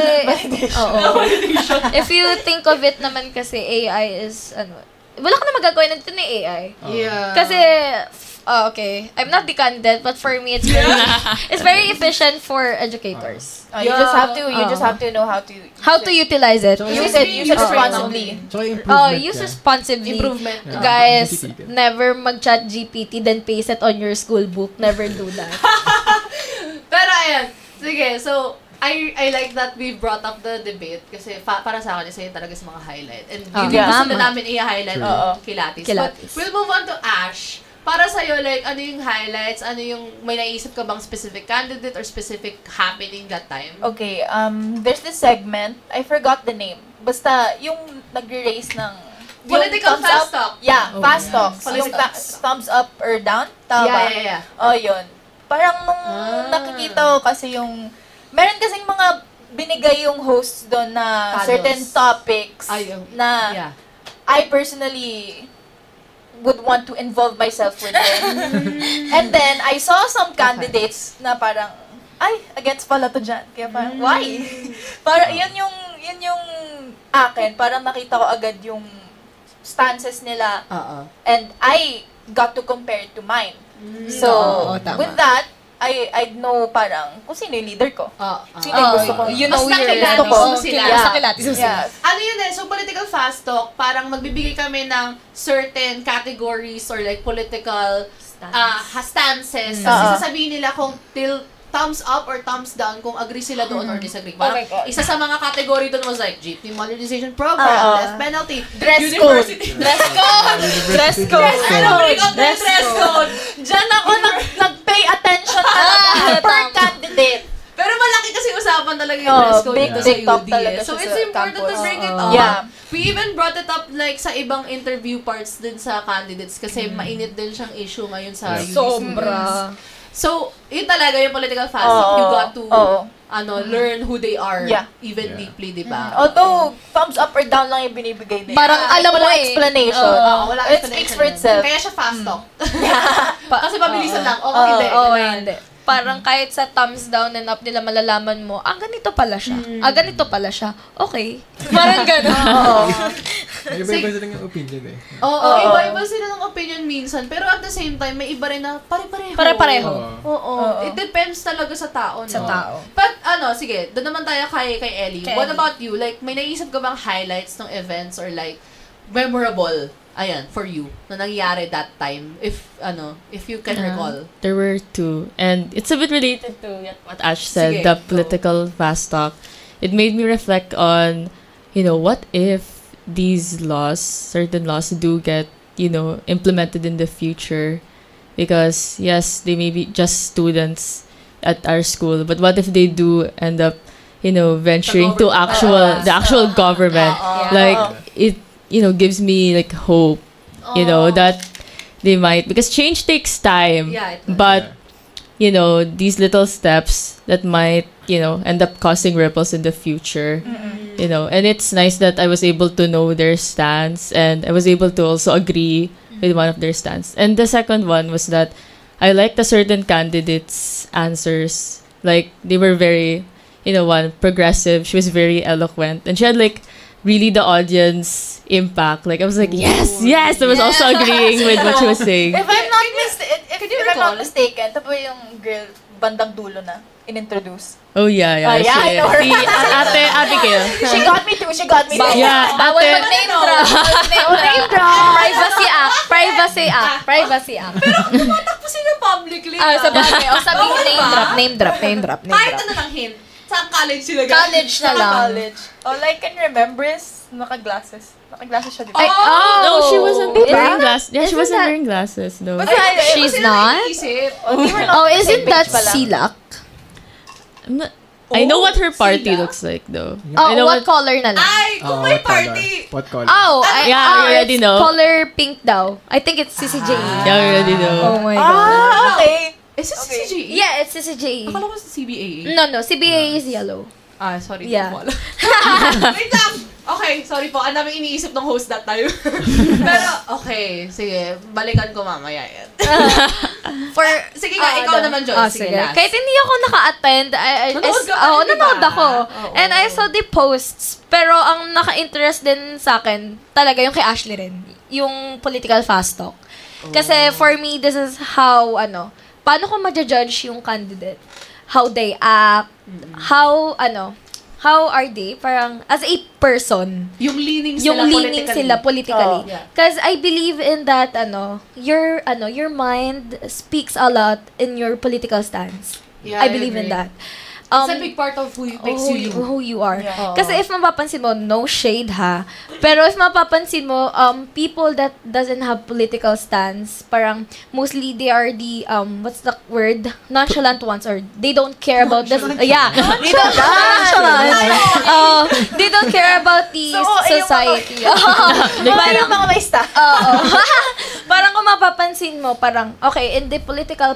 S2: if you think of it naman kasi AI is, wala ka na magagawa nandito na AI. Kasi, okay, I'm not the candidate, but for me, it's very efficient for educators.
S4: You just have to know how to
S2: utilize it.
S4: Use it responsibly.
S2: Use responsibly.
S1: Improvement.
S2: Guys, never mag-chat GPT then paste it on your school book. Never do that.
S1: Pero ayan, sige, so, I like that we brought up the debate kasi para sa akin, isa yun talaga sa mga highlight. And yun yung gusto na namin i-highlight Kilatis. But we'll move on to Ash. Para sa'yo, like, ano yung highlights? Ano yung, may naisip ka bang specific candidate or specific happening that time?
S4: Okay, there's this segment, I forgot the name. Basta, yung nag-race ng
S1: Political fast talk.
S4: Fast talk. Yung thumbs up or down? Tama ba?
S1: Yeah.
S4: Yun. Parang nung nakikita ko kasi yung meron kasing binigay yung hosts doon na
S1: Titles.
S4: certain topics na
S1: Yeah.
S4: I personally would want to involve myself with them. And then, I saw some candidates na parang, ay, against pala to dyan. Kaya parang, why? Para, yun yung akin. Parang nakita ko agad yung stances nila. And I got to compare it to mine. So, with that, I know parang kung sino yung leader ko. Sino yung gusto ko.
S2: You know
S1: Mas
S2: your
S1: nakilati
S2: gusto
S1: mo sila.
S2: Mas nakilati mo sila.
S4: Yes.
S1: Ano yun so political fast talk, parang magbibigay kami ng certain categories or like political stances. Tapos sasabihin nila kung thumbs up or thumbs down kung agree sila doon or disagree. Parang isa sa mga category doon was like jeepney modernization program, death penalty,
S4: Dress
S1: university.
S4: code. Dress code.
S1: Dress code.
S4: Diyan ako nag-pay attention per candidate.
S1: Pero malaki kasi usapan talaga yung dress code dito sa
S4: talk
S1: UD.
S4: talaga
S1: So
S4: siya
S1: it's
S4: sa
S1: important to
S4: campus.
S1: bring it up.
S4: Yeah.
S1: We even brought it up like sa ibang interview parts din sa candidates kasi mainit din siyang issue ngayon sa UD
S2: Sobra.
S1: So, yun talaga yung political fast talk. You got to learn who they are even deeply, di ba?
S4: Although, thumbs up or down lang yung binibigay nila.
S2: Parang alam mo
S4: Walang
S2: eh.
S4: explanation.
S1: Wala
S4: It speaks for itself.
S1: Kaya siya fast talk. Kasi pabilisan lang. Hindi.
S2: Hindi. Parang kahit sa thumbs down and up nila malalaman mo, ganito pala siya. Ganito pala siya. Okay. Parang gano'n.
S5: Iba-iba sila ng opinion eh.
S1: Iba-iba sila ng opinion minsan. Pero at the same time, may iba rin na pare-pareho.
S2: Pare-pareho.
S1: It depends talaga sa tao.
S2: Sa tao.
S1: But, sige, doon naman tayo kay Ellie. What about you? Like, may naisip ka bang highlights ng events or like, memorable, for you, na nangyari that time? If you can recall.
S3: There were two. And it's a bit related to what Ash said,
S1: Sige,
S3: the
S1: go.
S3: political fast talk. It made me reflect on, what if these laws, certain laws do get, implemented in the future? Because, yes, they may be just students at our school, but what if they do end up, venturing to the actual government? Like, it, gives me, like, hope, that they might, because change takes time, but, these little steps that might, end up causing ripples in the future, and it's nice that I was able to know their stance, and I was able to also agree with one of their stance. And the second one was that I liked a certain candidate's answers. Like, they were very, one progressive. She was very eloquent. And she had, like, really the audience impact. Like, I was like, yes! I was also agreeing with what she was saying.
S4: If I'm not mistaken, ito po yung girl, bandang dulo na, in-introduce.
S3: Oh, yeah.
S4: I know her.
S3: Ate Abigail.
S4: She got me too.
S3: Yeah,
S2: Bawal
S3: ate.
S2: mag-name drop. Name drop. Privacy act.
S1: Pero tumatakbo sila publicly.
S2: Sa bagay. O sabi name drop.
S1: Kahit ano lang hint. Sa college sila.
S2: College na lang.
S4: College. All I can remember is naka-glasses. Naka-glasses siya, di ba?
S3: No, she wasn't wearing glasses. Yeah, she
S2: Isn't
S3: wasn't
S2: that-
S3: wearing glasses, though.
S2: She's not? Isn't that Silak?
S3: I'm not, I know what her party looks like, though. I know
S2: What color na lang?
S1: Ay, kung may party.
S5: What color?
S3: Yeah, you already
S2: it's
S3: know.
S2: color pink daw. I think it's CCJ.
S3: Yeah, I already know.
S2: Oh my God.
S4: Okay.
S1: Is it CCGE?
S2: Yeah, it's CCJ.
S1: Akala ko sa CBAA.
S2: No, CBA is yellow.
S1: Sorry.
S2: Yeah.
S1: Hindi ko alam. Wait lang! Okay, sorry po. Ang daming iniisip ng host that time. Pero, okay. Sige, balikan ko mamaya yan. Sige nga, ikaw naman, John. Sige, last.
S2: Kahit hindi ako naka-attend,
S1: Nanood ka pa rin,
S2: nanood
S1: diba?
S2: ako.
S1: Oo.
S2: And I saw the posts. Pero ang naka-interest din sa akin, talaga yung kay Ashley rin. Yung political fast talk. Kasi for me, this is how, paano ko ma-judge yung candidate? How they act, how are they, parang, as a person,
S1: Yung leanings
S2: sila politically.
S1: Oh, yeah.
S2: Because I believe in that, your mind speaks a lot in your political stance.
S1: Yeah,
S2: I believe in
S1: agree.
S2: that.
S1: It's a big part of who makes you.
S2: Who you are.
S4: Yeah.
S2: Kasi if mapapansin mo, no shade ha, pero if mapapansin mo, people that doesn't have political stance, parang mostly they are the, what's the word? Nonchalant ones, or they don't care about the, they don't care about the society.
S4: Parang mga may staff.
S2: Parang kung mapapansin mo, parang, okay, in the political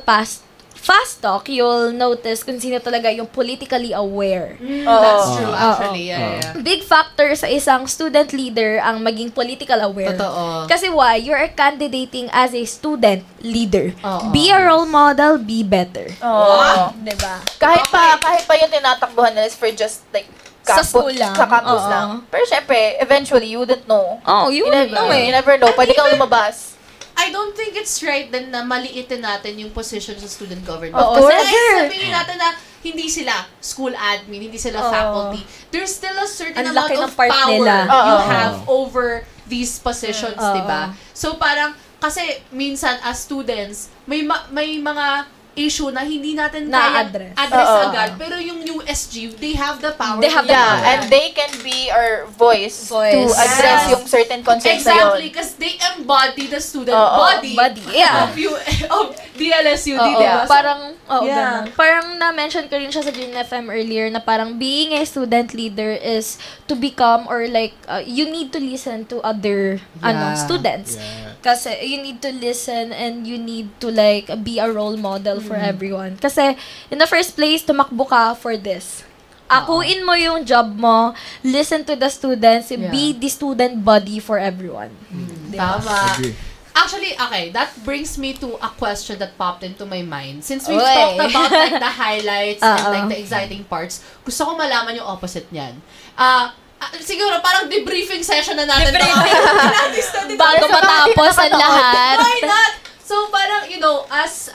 S2: fast talk, you'll notice kung sino talaga yung politically aware.
S1: That's true, actually. Yeah.
S2: Big factor sa isang student leader ang maging political aware.
S1: Totoo.
S2: Kasi why? You're candidating as a student leader.
S1: Oo.
S2: Be a role model, be better.
S4: Oh.
S2: Diba?
S4: Kahit pa yung tinatakbuhan nila is for just like
S2: Sa school lang.
S4: Sa campus
S2: Oo.
S4: lang. Pero syempre, eventually, you wouldn't know.
S2: Oh, you
S4: You never know. Pwede kang lumabas.
S1: I don't think it's right din na maliitin natin yung position sa student government.
S2: Oo,
S1: Kasi
S2: never.
S1: sabihin natin na hindi sila school admin, hindi sila faculty. There's still a certain
S2: Ang
S1: amount
S2: laki
S1: of
S2: ng part
S1: power
S2: nila.
S1: you
S4: Oo.
S1: have over these positions,
S2: Oo.
S1: diba? So parang, kasi minsan as students, may mga issue na hindi natin
S2: Na-address.
S1: address
S4: Oo.
S1: agad. Pero yung USG, they have the power.
S2: They have the
S4: Yeah,
S2: power.
S4: and they can be our voice to
S2: Voice.
S4: address
S1: Yes.
S4: yung certain concerns na
S1: Exactly,
S4: yun.
S1: because they embody the student
S4: Oo.
S1: body
S2: Yeah.
S1: of DLSU,
S2: Oo,
S1: diba?
S2: parang,
S1: Yeah.
S2: ganun. Parang na-mention ko rin siya sa June FM earlier na parang being a student leader is to become or like, you need to listen to other students.
S5: Yeah.
S2: Kasi you need to listen and you need to like be a role model for everyone. Kasi in the first place, tumakbo ka for this. Akuin mo yung job mo, listen to the students, be the student body for everyone.
S1: Tama.
S5: Agree.
S1: Actually, okay, that brings me to a question that popped into my mind. Since we've
S2: Oy.
S1: talked about like the highlights and
S2: Oo.
S1: like the exciting parts, gusto ko malaman yung opposite niyan. Siguro parang debriefing session na natin.
S2: Bago matapos ang lahat.
S1: Why not? So parang, you know, as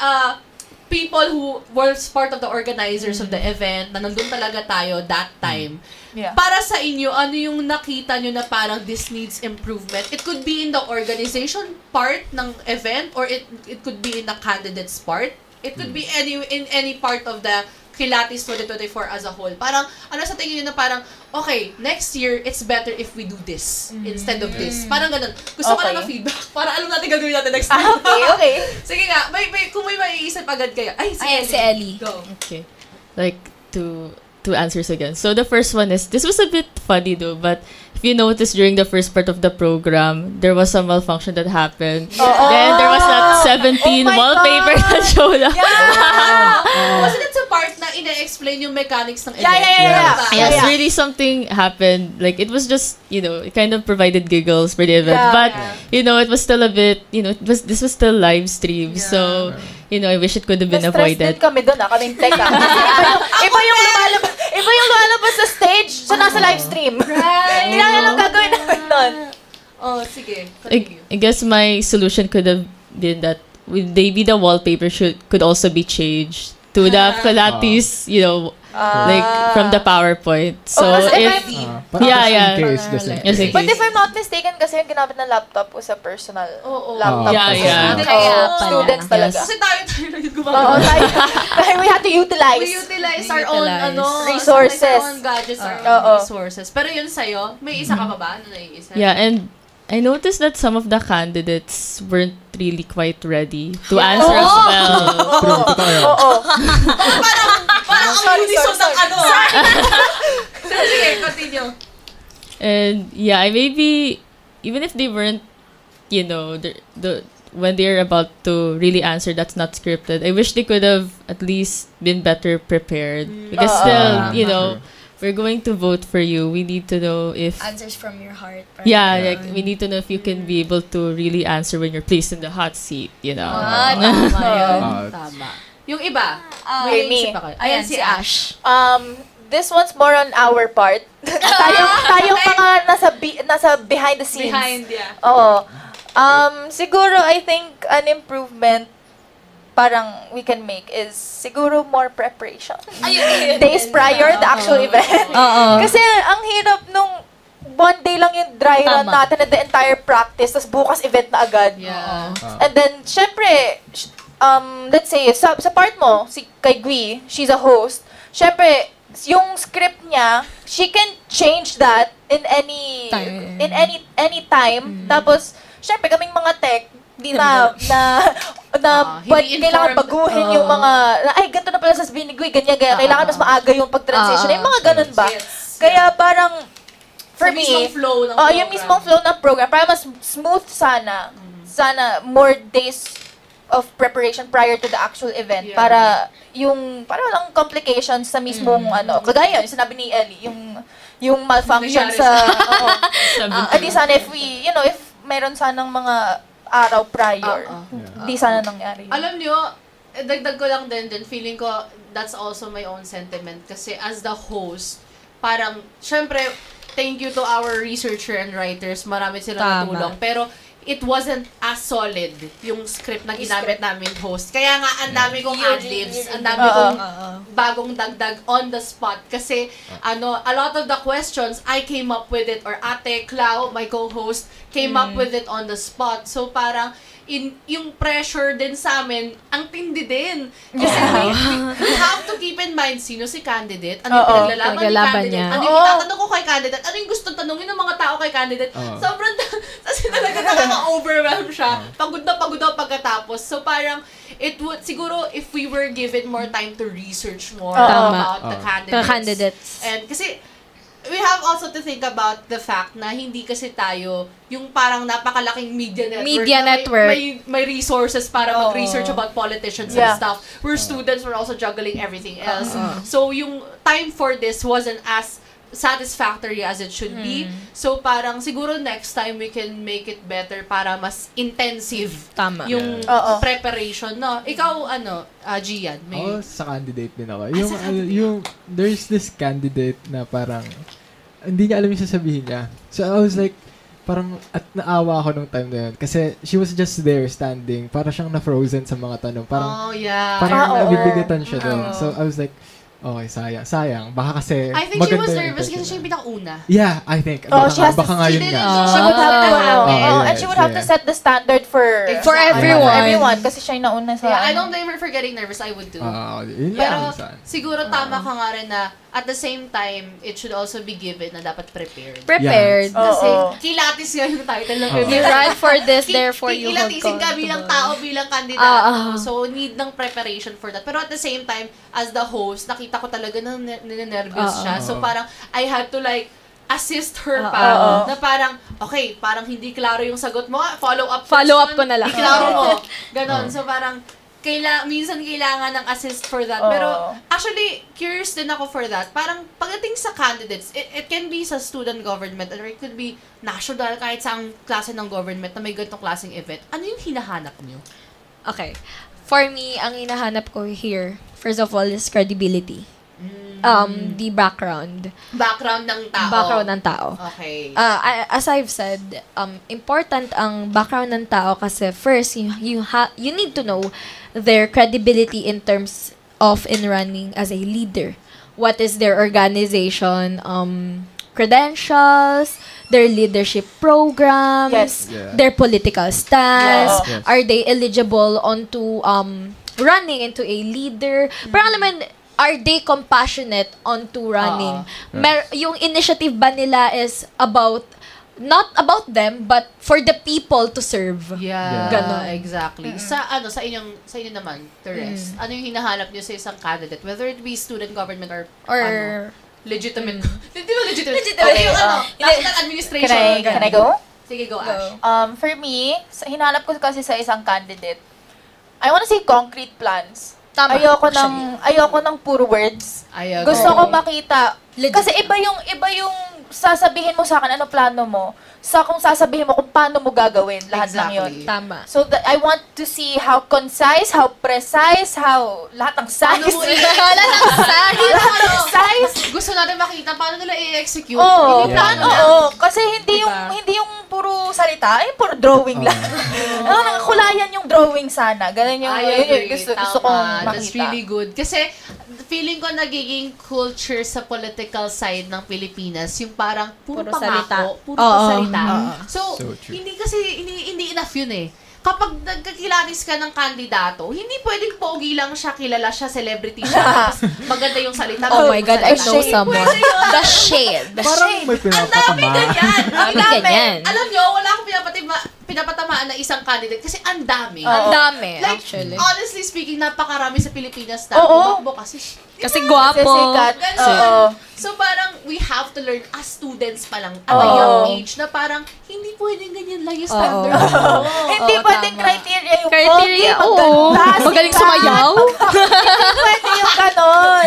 S1: people who were part of the organizers of the event, na nandun talaga tayo that time,
S4: Yeah.
S1: para sa inyo, ano yung nakita nyo na parang this needs improvement? It could be in the organization part ng event or it could be in the candidates part. It could be in any part of the Kilatis 2024 as a whole. Parang, ano sa tingin nyo na parang, okay, next year, it's better if we do this instead of this. Parang ganun. Gusto ko
S4: Okay.
S1: lang ng feedback para alam natin gagawin natin next year.
S4: Okay.
S1: Sige nga, kung may maiisip agad kayo. Ay,
S2: Ayan, si Ellie.
S1: Go.
S3: Okay. Like, two answers again. So the first one is, this was a bit funny though, but if you notice during the first part of the program, there was some malfunction that happened. Then there was that 17
S4: Oh my
S3: wallpaper
S4: God.
S3: that showed up.
S1: Wasn't it sa part na ina-explain yung mechanics ng event?
S4: Yeah.
S3: Yes, really something happened. Like, it was just, you know, it kind of provided giggles for the event.
S4: Yeah.
S3: But, you know, it was still a bit, you know, this was still live stream. So, you know, I wish it could have been
S4: Na-stress
S3: avoided.
S4: din kami doon, kaming tech. Iba yung lumalabas sa stage, so nasa live stream.
S1: Right.
S4: Hindi namin alam gagawin namin doon.
S1: Oh, sige. Continue.
S3: I guess my solution could have been that maybe the wallpaper could also be changed to the Pilates, you know, like from the PowerPoint. So
S4: kasi
S3: if
S5: In case, just in
S3: Yes,
S5: case.
S3: in
S4: But if I'm not mistaken, kasi yung ginamit na laptop was a personal
S1: Oo.
S4: laptop.
S3: Yeah,
S4: kasi
S3: yeah.
S2: Kaya pala.
S4: students talaga.
S3: Yes.
S1: Kasi tayo lang yung
S4: Oo,
S1: gumagawa.
S4: tayo, we had to utilize.
S1: We utilize our own
S4: Resources.
S1: our own gadgets, our
S4: Oo.
S1: own resources. Pero yun sa'yo, may isa ka pa ba? Ano naiisa?
S3: Yeah, and I noticed that some of the candidates weren't really quite ready to answer as well.
S5: True, totoo yun.
S4: Oo.
S1: Parang ang
S4: Sorry,
S1: unison ng
S4: sorry.
S1: ano. Sige, continue.
S3: And yeah, maybe even if they weren't, you know, when they're about to really answer that's not scripted, I wish they could have at least been better prepared. Because still, you know, we're going to vote for you. We need to know if
S2: Answers from your heart.
S3: yeah, like we need to know if you can be able to really answer when you're placed in the hot seat, you know.
S2: Tama yun.
S1: Tama. Yung iba,
S4: Okay,
S1: may
S4: me.
S1: isip pa kayo.
S2: Ayan, si Ash.
S4: This one's more on our part. tayong mga nasa behind the scenes.
S1: Behind, yeah.
S4: Oo. Siguro, I think an improvement parang we can make is siguro more preparation. Days prior the actual event. Kasi ang hirap nung one day lang yung dry run
S2: Tama.
S4: natin at the entire practice, tapos bukas event na agad.
S1: Yeah.
S4: And then, syempre, let's say, sa part mo, kay Gui, she's a host, syempre, yung script niya, she can change that in any time. Tapos, syempre, kaming mga tech, kailangan baguhin yung mga, ay, ganito na pala sasabihin ni Gui, ganyan, kailangan mas maaga yung pag-transition. Yung mga ganun ba?
S1: Yes.
S4: Kaya parang, for
S1: Sa
S4: me,
S1: mismong flow ng
S4: yung mismong flow ng program, para mas smooth sana, more days of preparation prior to the actual event para walang complications sa mismong kagaya yung sinabi ni Ellie, yung malfunction sa di sana if meron sanang mga araw prior. Di sana nangyari.
S1: Alam nyo, dagdag ko lang din, feeling ko that's also my own sentiment kasi as the host, parang, syempre, thank you to our researcher and writers, marami silang natulong, pero it wasn't as solid yung script na ginamit namin host. Kaya nga, ang dami kong ad-libs, ang dami kong bagong dagdag on the spot. Kasi, a lot of the questions, I came up with it, or Ate Clau, my co-host, came up with it on the spot. So, parang, yung pressure din sa amin, ang tindi din. Kasi we have to keep in mind sino si candidate, ano yung pinaglalaban ni candidate, ano yung itatanong ko kay candidate, ano yung gustong tanongin ng mga tao kay candidate. Sobrang, kasi talaga nakaka-overwhelm siya. Pagod na pagkatapos. So parang, it would, siguro, if we were given more time to research more about the candidates. And kasi, we have also to think about the fact na hindi kasi tayo yung parang napakalaking media network. May resources para mag-research about politicians and stuff. We're students, we're also juggling everything else. So yung time for this wasn't as satisfactory as it should be. So parang siguro next time we can make it better para mas intensive yung preparation, no? Ikaw Gian,
S5: sa candidate din ako. Yung there's this candidate na parang hindi niya alam yung sasabihin niya. So I was like parang at naawa ako nung time na yun kasi she was just there standing, para siyang na-frozen sa mga tanong. Parang parang nabibigatan siya doon. So I was like, okay, sayang. Baka kasi
S1: I think she was nervous kasi siya yung pinakauna.
S5: Yeah, I think. Baka nga yun nga.
S4: She would have to and she would have to set the standard for everyone kasi siya yung nauna sa
S1: I don't blame her for getting nervous. I would too. Pero siguro tama ka nga rin na at the same time, it should also be given na dapat prepared. Kasi kilatis nga yung title ng
S2: You run for this, therefore you hold
S1: kilatisin ka bilang tao, bilang kandidato. So, need ng preparation for that. Pero at the same time, as the host, nakita ko talaga na ninenervous siya. So, parang, I had to assist her pa. Na parang, okay, parang hindi klaro yung sagot mo. Follow up
S2: ko na lang.
S1: Iklaro mo. Ganon. So, parang, minsan kailangan ng assist for that. Pero, actually, curious din ako for that. Parang, pagdating sa candidates, it can be sa student government or it could be national, kahit sa klase ng government na may ganitong klaseng event. Ano yung hinahanap nyo?
S2: Okay. For me, ang hinahanap ko here, first of all, is credibility. The background.
S1: Background ng tao. Okay.
S2: As I've said, important ang background ng tao kasi first, you need to know their credibility in terms of in running as a leader. What is their organization credentials, their leadership programs, their political stance, are they eligible onto running into a leader? Pero alam mo, are they compassionate onto running? Yung initiative ba nila is not about them, but for the people to serve.
S1: Ganon. Exactly. Sa inyo naman, Therese, ano yung hinahanap niyo sa isang candidate? Whether it be student government or legitimate. Hindi ba legitimate? Okay, national administration.
S4: Can I go?
S1: Sige, go, Ash.
S4: For me, hinahanap ko kasi sa isang candidate, I want to see concrete plans. Ayoko ng puro words. Gusto ko makita. Kasi iba yung sasabihin mo sa akin, ano plano mo, sa kung sasabihin mo kung paano mo gagawin, lahat ng yun.
S2: Tama.
S4: So, I want to see how concise, how precise, lahat ng size.
S1: Gusto natin makita paano nila i-execute.
S4: Kasi hindi yung puro salita, puro drawing lang. Kulayan yung drawing sana. Ganun yung gusto kong makita.
S1: That's really good. Kasi, feeling ko nagiging culture sa political side ng Pilipinas, yung parang puro pangako, puro salita. So hindi enough yun eh. Kapag nagkakilatis ka ng kandidato, hindi pwedeng pogi lang siya, kilala siya, celebrity siya, tapos maganda yung salita.
S2: Oh my God, I know someone. The shade.
S5: Parang may pinapatamaan.
S1: Ang dami. Alam nyo, wala akong pinapatamaan na isang candidate kasi ang dami.
S2: Ang dami,
S1: like,
S2: actually.
S1: Honestly speaking, napakarami sa Pilipinas na tumakbo kasi
S2: gwapo.
S1: So parang, we have to learn as students pa lang at a young age na parang hindi pwedeng ganyan lang yung standard mo.
S4: Hindi pwedeng criteria yung
S2: Criteria,
S4: maganda,
S2: magaling sumayaw.
S4: Hindi pwede yung ganon.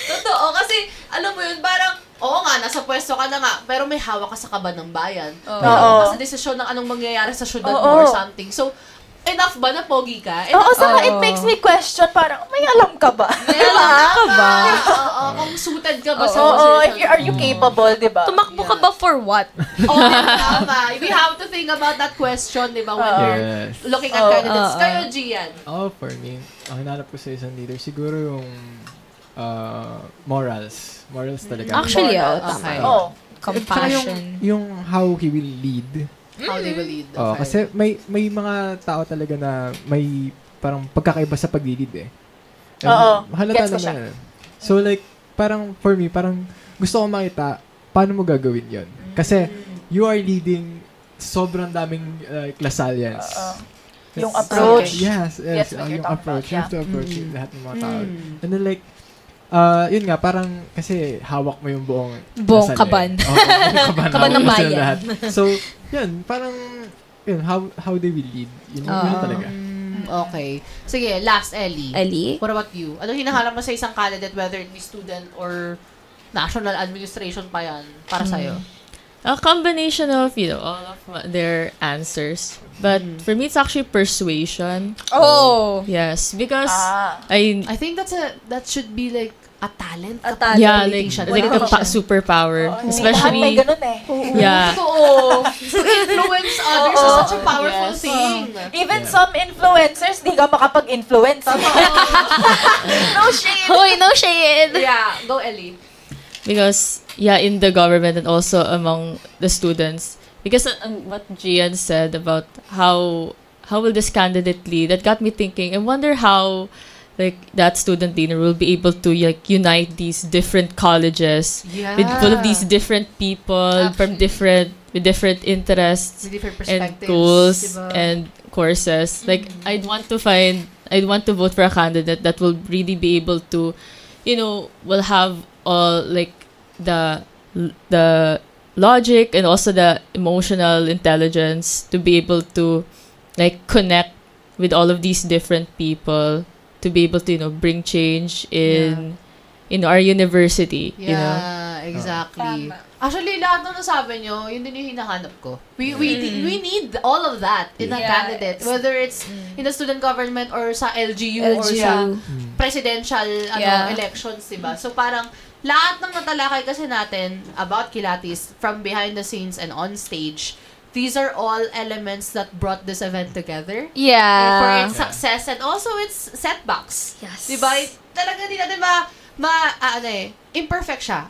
S1: Totoo, kasi alam mo yun, parang oo nga, nasa pwesto ka na nga, pero may hawak ka sa kaban ng bayan. May hawak ka sa desisyon ng anong mangyayari sa syudad mo or something. So, enough ba na pogi ka?
S4: Oo, saka it makes me question, parang, may alam ka ba?
S1: May alam ka ba? Oo, kung suited ka ba sa position.
S4: Are you capable, di ba?
S2: Tumakbo ka ba for what?
S1: Oo, tama. We have to think about that question, di ba, when you're looking at candidates. Kayo, Gian.
S5: For me, ang hinanap ko sa isang leader, siguro yung morals. Morals talaga.
S2: Actually,
S1: Okay.
S2: Compassion.
S5: Yung how he will lead.
S1: How they will lead.
S5: Kasi may mga tao talaga na may parang pagkakaiba sa paglilid eh. Halata
S4: Gets ko
S5: naman. So like, parang for me, parang gusto ko makita paano mo gagawin yon. Kasi you are leading sobrang daming Lasallians.
S4: Yung approach.
S5: Yes, yung approach. You have to approach lahat ng mga tao. And then like, yun nga, parang kasi hawak mo yung buong
S2: kaban.
S5: Kaban
S2: ng bayan.
S5: So, yun, parang, yun, how they will lead. Yun talaga.
S1: Okay. Sige, last, Ellie.
S2: Ellie?
S1: What about you? Anong hinahanap mo sa isang candidate, whether it be student or national administration pa yan, para sa'yo?
S3: A combination of, all of their answers. But for me, it's actually persuasion.
S2: Oh!
S3: Yes, because
S1: I think that should be like a talent.
S3: Yeah, like a superpower. Especially,
S4: may ganun eh.
S3: Yeah.
S1: Totoo. To influence others is such a powerful thing.
S4: Even some influencers, di ka makapag-influence. No shade.
S2: Hoy, no shade!
S1: Yeah, go Ellie.
S3: Because, in the government and also among the students. Because what Gian said about how will this candidate lead, that got me thinking, I wonder how like that student leader will be able to unite these different colleges with full of these different people with different interests
S1: with different
S3: and
S1: perspectives,
S3: goals
S1: diba?
S3: and courses. Like I'd want to vote for a candidate that will really be able to, will have all like the logic and also the emotional intelligence to be able to like connect with all of these different people, to be able to bring change in our university.
S1: Exactly. Actually, lahat ng nasabi nyo, yun din yung hinahanap ko. We need all of that in a candidate, whether it's in the student government or sa LGU or sa presidential elections, diba? So parang lahat ng natalakay kasi natin about Kilatis from behind the scenes and on stage, these are all elements that brought this event together.
S2: Yeah.
S1: For its success and also its setbacks.
S2: Yes.
S1: Diba? Talaga di natin imperfect siya.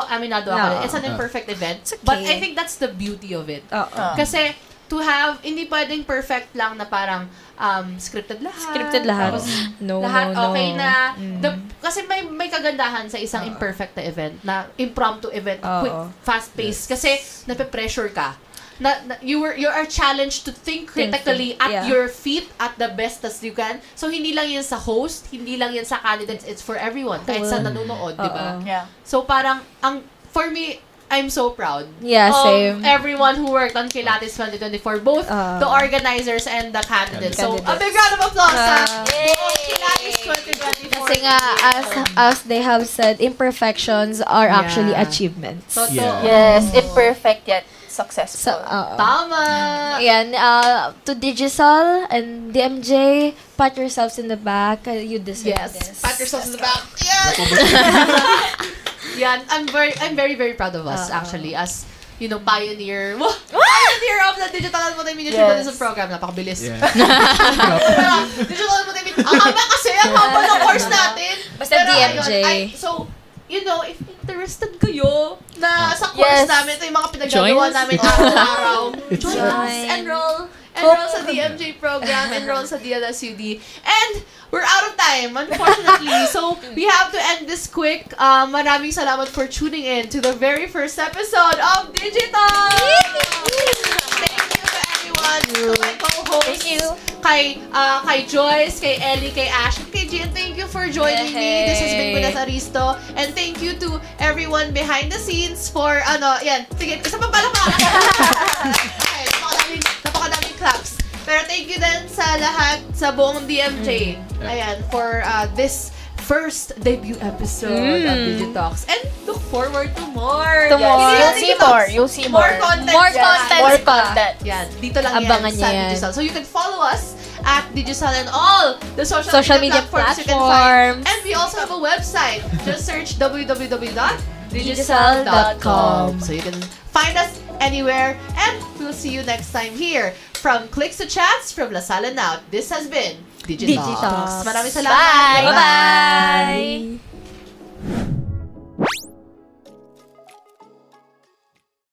S1: Aminado ako. It's an imperfect event.
S2: Okay.
S1: But I think that's the beauty of it. Kasi to have, hindi pwedeng perfect lang na parang scripted lahat. Tapos, lahat okay na. Kasi may kagandahan sa isang imperfect na event, na impromptu event, quick, fast-paced. Kasi nape-pressure ka. You are challenged to think critically at your feet at the best as you can. So, hindi lang yan sa host, hindi lang yan sa candidates, it's for everyone. Kahit sa nanonood, di ba?
S4: Yeah.
S1: So, parang, for me, I'm so proud
S2: same.
S1: of everyone who worked on Kilatis 2024, both the organizers and the candidates. So, a big round of applause sa Kilatis 2024.
S2: Kasi nga, as they have said, imperfections are actually achievements.
S4: Yes, imperfect yet successful.
S1: Tama!
S2: Yan, to Digisol and DMJ, pat yourselves in the back. You deserve this.
S1: Pat yourselves in the back. Yes! Yan, I'm very, very proud of us, actually, as, pioneer. Pioneer of the Digital and Multimedia Journalism Program. Napakabilis.
S5: Yeah.
S1: Digital and Multimedia. Ang haba kasi, ang haba ng course natin.
S2: Basta DMJ.
S1: If interested kayo na sa course namin, ito yung mga pinagagawa namin araw-araw. Join us, enroll sa DMJ program, enroll sa DLSUD. And we're out of time, unfortunately. So, we have to end this quick. Maraming salamat for tuning in to the very first episode of Digital! Thank you to everyone, to my co-hosts, kay Joyce, kay Ellie, kay Ash, kay Gigi, and thank you for joining me. This has been Gulat Aristo. And thank you to everyone behind the scenes for, yan. Sige, isa pa pala pa. Okay, napakadaming claps. Pero thank you din sa lahat, sa buong DMJ. Ayan, for this first debut episode of Digitalks. And look forward to more.
S4: You'll see more.
S1: More content.
S4: More content.
S1: Yan. Dito lang
S2: Abangan
S1: yan sa
S2: yan.
S1: Digisal. So you can follow us at Digisal and all the social media platforms you can find. And we also have a website. Just search www.digisal.com. So you can find us anywhere. And we'll see you next time here. From Clicks to Chats, from La Sala Now. This has been Digitalks. Maraming salamat.
S4: Bye.
S2: Bye-bye!